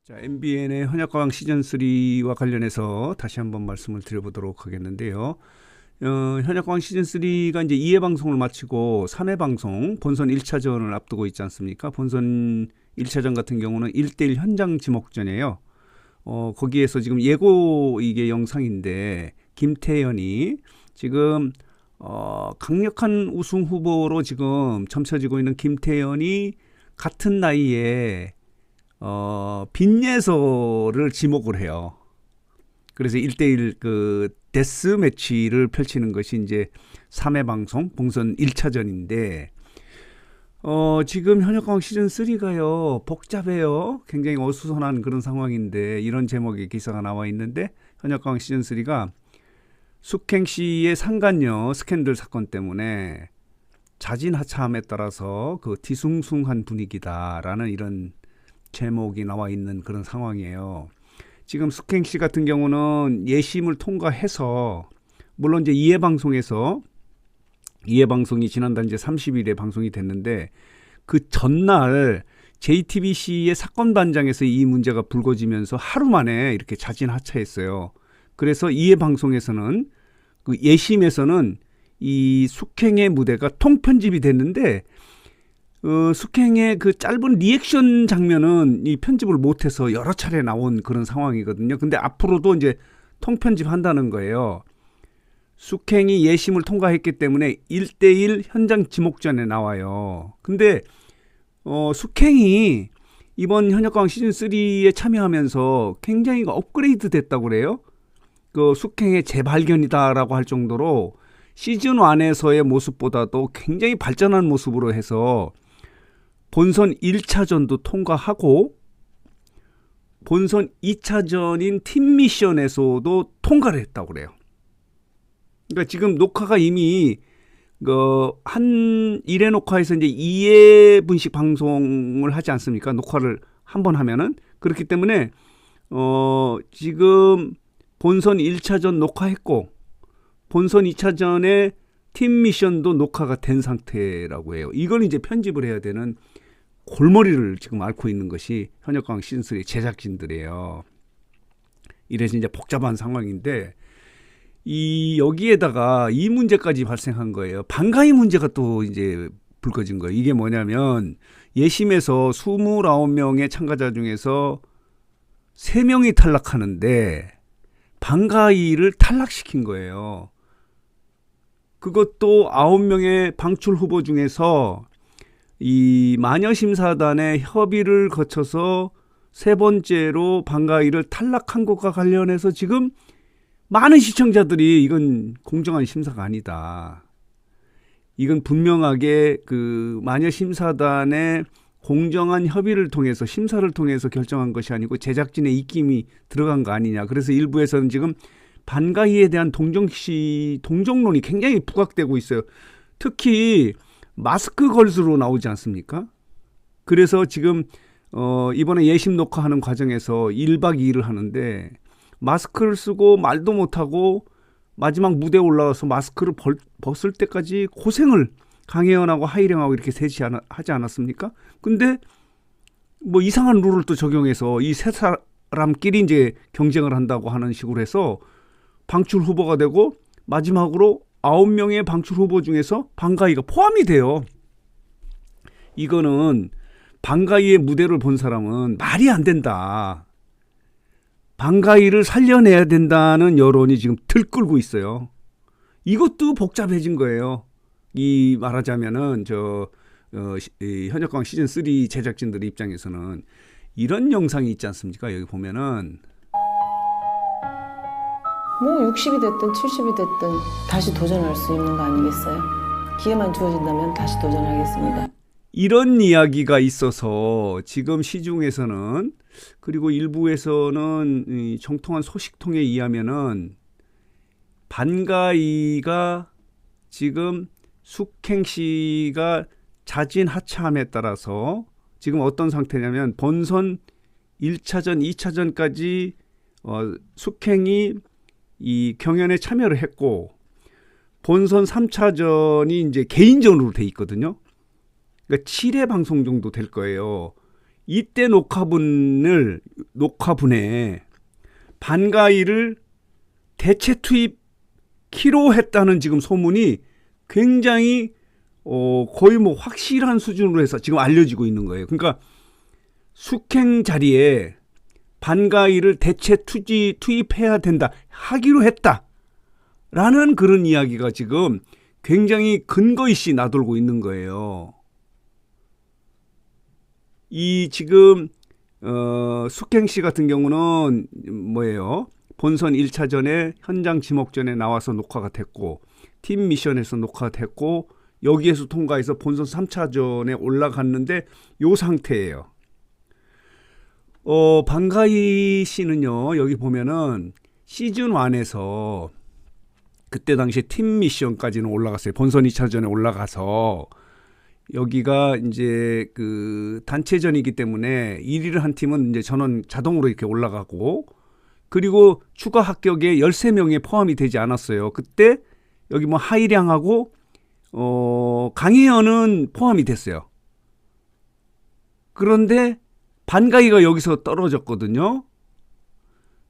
자, MBN의 현역광 시즌3와 관련해서 다시 한번 말씀을 드려보도록 하겠는데요. 현역광 시즌3가 이제 2회 방송을 마치고 3회 방송 본선 1차전을 앞두고 있지 않습니까? 본선 1차전 같은 경우는 1대1 현장 지목전이에요. 거기에서 지금 예고 이게 영상인데 김태현이 지금 강력한 우승 후보로 지금 점쳐지고 있는 김태현이 같은 나이에 빈예서를 지목을 해요. 그래서 1대1 그 데스 매치를 펼치는 것이 이제 3회 방송 본선 1차전인데 지금 현역광 시즌 3가요. 복잡해요. 굉장히 어수선한 그런 상황인데 이런 제목의 기사가 나와 있는데 현역광 시즌 3가 숙행 씨의 상간녀 스캔들 사건 때문에 자진하차함에 따라서 그 뒤숭숭한 분위기다라는 이런 제목이 나와 있는 그런 상황이에요. 지금 숙행 씨 같은 경우는 예심을 통과해서 물론 이제 2회 방송에서 2회 방송이 지난달 이제 30일에 방송이 됐는데 그 전날 JTBC의 사건 반장에서 이 문제가 불거지면서 하루 만에 이렇게 자진하차했어요. 그래서 2회 방송에서는 그 예심에서는 이 숙행의 무대가 통편집이 됐는데 숙행의 그 짧은 리액션 장면은 이 편집을 못해서 여러 차례 나온 그런 상황이거든요. 근데 앞으로도 이제 통편집 한다는 거예요. 숙행이 예심을 통과했기 때문에 1대1 현장 지목전에 나와요. 근데 숙행이 이번 현역광 시즌3에 참여하면서 굉장히 업그레이드 됐다고 그래요. 그 숙행의 재발견이다라고 할 정도로 시즌1에서의 모습보다도 굉장히 발전한 모습으로 해서 본선 1차전도 통과하고 본선 2차전인 팀 미션에서도 통과를 했다고 그래요. 그러니까 지금 녹화가 이미 한 1회 녹화에서 이제 2회분씩 방송을 하지 않습니까? 녹화를 한 번 하면은. 그렇기 때문에 지금 본선 1차전 녹화했고 본선 2차전에 팀 미션도 녹화가 된 상태라고 해요. 이걸 이제 편집을 해야 되는 골머리를 지금 앓고 있는 것이 현역광 시즌3 제작진들이에요. 이래서 이제 복잡한 상황인데 여기에다가 이 문제까지 발생한 거예요. 반가이 문제가 또 이제 불거진 거예요. 이게 뭐냐면 예심에서 29명의 참가자 중에서 3명이 탈락하는데 반가이를 탈락시킨 거예요. 그것도 9명의 방출 후보 중에서 이 마녀심사단의 협의를 거쳐서 3번째로 반가이를 탈락한 것과 관련해서 지금 많은 시청자들이 이건 공정한 심사가 아니다. 이건 분명하게 그 마녀심사단의 공정한 협의를 통해서 심사를 통해서 결정한 것이 아니고 제작진의 입김이 들어간 거 아니냐. 그래서 일부에서는 지금 반가이에 대한 동정론이 굉장히 부각되고 있어요. 특히 마스크 걸스로 나오지 않습니까? 그래서 지금 이번에 예심 녹화하는 과정에서 1박 2일을 하는데 마스크를 쓰고 말도 못하고 마지막 무대에 올라와서 마스크를 벗을 때까지 고생을 강혜연하고 하이령하고 이렇게 셋이 하지 않았습니까? 근데 뭐 이상한 룰을 또 적용해서 이 세 사람끼리 이제 경쟁을 한다고 하는 식으로 해서 방출 후보가 되고 마지막으로 9명의 방출 후보 중에서 반가이가 포함이 돼요. 이거는 반가이의 무대를 본 사람은 말이 안 된다. 반가이를 살려내야 된다는 여론이 지금 들끓고 있어요. 이것도 복잡해진 거예요. 이 말하자면은 현역광 시즌 3 제작진들 입장에서는 이런 영상이 있지 않습니까? 여기 보면은 뭐 60이 됐든 70이 됐든 다시 도전할 수 있는 거 아니겠어요? 기회만 주어진다면 다시 도전하겠습니다. 이런 이야기가 있어서 지금 시중에서는 그리고 일부에서는 정통한 소식통에 의하면은 반가이가 지금 숙행 씨가 자진 하차함에 따라서 지금 어떤 상태냐면 본선 1차전, 2차전까지 숙행이 이 경연에 참여를 했고 본선 3차전이 이제 개인전으로 돼 있거든요. 그러니까 7회 방송 정도 될 거예요. 이때 녹화분에 반가이를 대체 투입키로 했다는 지금 소문이 굉장히 거의 뭐 확실한 수준으로 해서 지금 알려지고 있는 거예요. 그러니까 숙행 자리에 반가이를 대체 투입해야 된다, 하기로 했다라는 그런 이야기가 지금 굉장히 근거 있이 나돌고 있는 거예요. 이 지금 숙행 씨 같은 경우는 뭐예요? 본선 1차전에 현장 지목전에 나와서 녹화가 됐고, 팀 미션에서 녹화가 됐고, 여기에서 통과해서 본선 3차전에 올라갔는데 요 상태예요. 반가이 씨는요, 여기 보면은 시즌 1에서 그때 당시에 팀 미션까지는 올라갔어요. 본선 2차전에 올라가서 여기가 이제 그 단체전이기 때문에 1위를 한 팀은 이제 전원 자동으로 이렇게 올라가고, 그리고 추가 합격에 13명에 포함이 되지 않았어요. 그때 여기 뭐 하이량하고 강혜연은 포함이 됐어요. 그런데 반가이가 여기서 떨어졌거든요.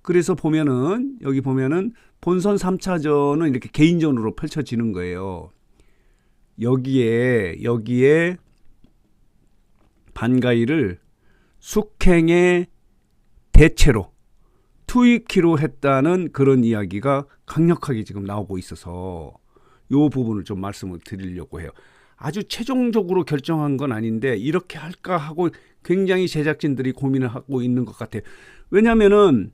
그래서 보면은 여기 보면은 본선 3차전은 이렇게 개인전으로 펼쳐지는 거예요. 여기에 반가이를 숙행의 대체로 투입키로 했다는 그런 이야기가 강력하게 지금 나오고 있어서 이 부분을 좀 말씀을 드리려고 해요. 아주 최종적으로 결정한 건 아닌데 이렇게 할까 하고 굉장히 제작진들이 고민을 하고 있는 것 같아요. 왜냐하면은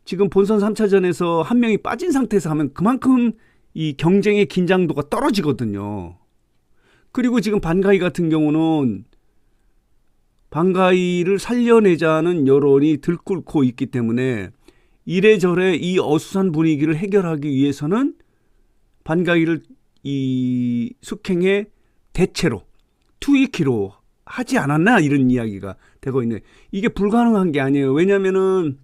지금 본선 3차전에서 한 명이 빠진 상태에서 하면 그만큼 이 경쟁의 긴장도가 떨어지거든요. 그리고 지금 반가이 같은 경우는 반가이를 살려내자는 여론이 들끓고 있기 때문에 이래저래 이 어수선 분위기를 해결하기 위해서는 반가이를 이 숙행의 대체로 투입키로 하지 않았나, 이런 이야기가 되고 있네. 이게 불가능한 게 아니에요. 왜냐하면은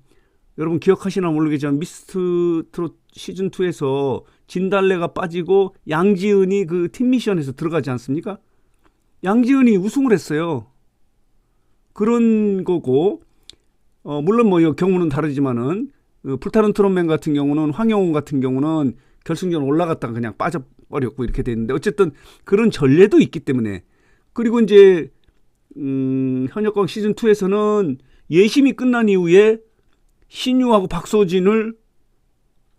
여러분 기억하시나 모르겠지만 미스트 트롯 시즌 2에서 진달래가 빠지고 양지은이 그 팀 미션에서 들어가지 않습니까? 양지은이 우승을 했어요. 그런 거고, 물론 뭐 경우는 다르지만은 불타는 트롯맨 같은 경우는 황영웅 같은 경우는 결승전 올라갔다가 그냥 빠져버렸고 이렇게 됐는데, 어쨌든 그런 전례도 있기 때문에. 그리고 이제 현역광 시즌 2에서는 예심이 끝난 이후에 신유하고 박소진을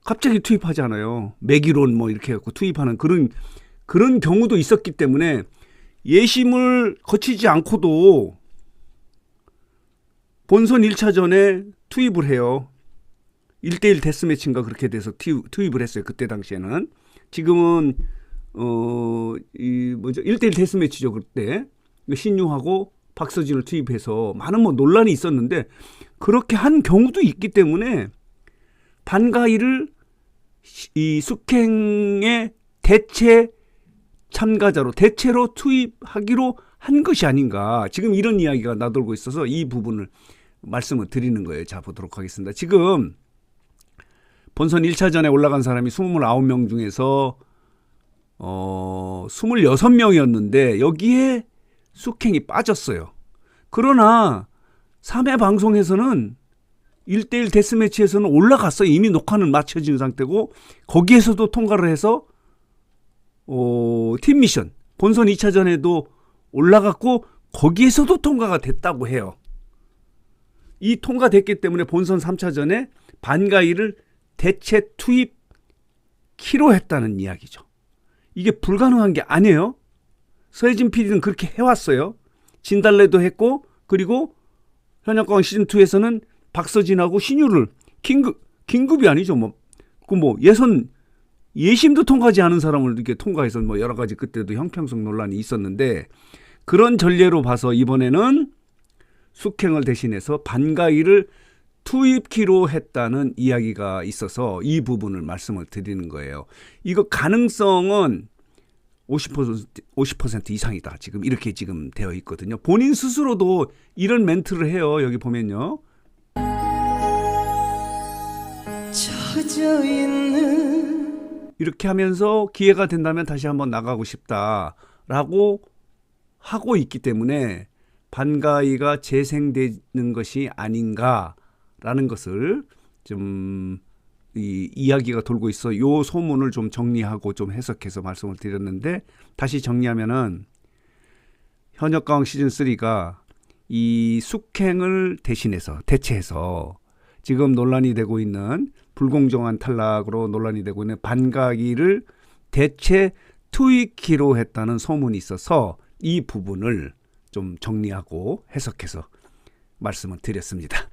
갑자기 투입하잖아요. 매기론 뭐 이렇게 해갖고 투입하는 그런 경우도 있었기 때문에 예심을 거치지 않고도 본선 1차전에 투입을 해요. 1대1 데스매치인가 그렇게 돼서 투입을 했어요. 그때 당시에는. 지금은 1대1 데스매치죠. 그때 신유하고 박서진을 투입해서 많은 뭐 논란이 있었는데, 그렇게 한 경우도 있기 때문에 반가이를 이 숙행의 대체 참가자로 대체로 투입하기로 한 것이 아닌가, 지금 이런 이야기가 나돌고 있어서 이 부분을 말씀을 드리는 거예요. 자, 보도록 하겠습니다. 지금 본선 1차전에 올라간 사람이 29명 중에서 26명이었는데 여기에 숙행이 빠졌어요. 그러나 3회 방송에서는 1대1 데스매치에서는 올라갔어요. 이미 녹화는 마쳐진 상태고, 거기에서도 통과를 해서 팀 미션 본선 2차전에도 올라갔고 거기에서도 통과가 됐다고 해요. 이 통과됐기 때문에 본선 3차전에 반가이를 대체 투입키로 했다는 이야기죠. 이게 불가능한 게 아니에요. 서혜진 PD는 그렇게 해왔어요. 진달래도 했고, 그리고 현역광 시즌2에서는 박서진하고 신유를 긴급이 아니죠. 예심도 통과하지 않은 사람을 이렇게 통과해서 뭐 여러 가지 그때도 형평성 논란이 있었는데, 그런 전례로 봐서 이번에는 숙행을 대신해서 반가이를 투입키로 했다는 이야기가 있어서 이 부분을 말씀을 드리는 거예요. 이거 가능성은 50% 이상이다. 지금 이렇게 지금 되어 있거든요. 본인 스스로도 이런 멘트를 해요. 여기 보면요. 이렇게 하면서 기회가 된다면 다시 한번 나가고 싶다라고 하고 있기 때문에 반가이가 재생되는 것이 아닌가라는 것을 좀 이야기가 돌고 있어. 요 소문을 좀 정리하고 좀 해석해서 말씀을 드렸는데, 다시 정리하면은 현역가왕 시즌 3가 이 숙행을 대체해서 지금 논란이 되고 있는 불공정한 탈락으로 논란이 되고 있는 반가기를 대체 투입키로 했다는 소문이 있어서 이 부분을 좀 정리하고 해석해서 말씀을 드렸습니다.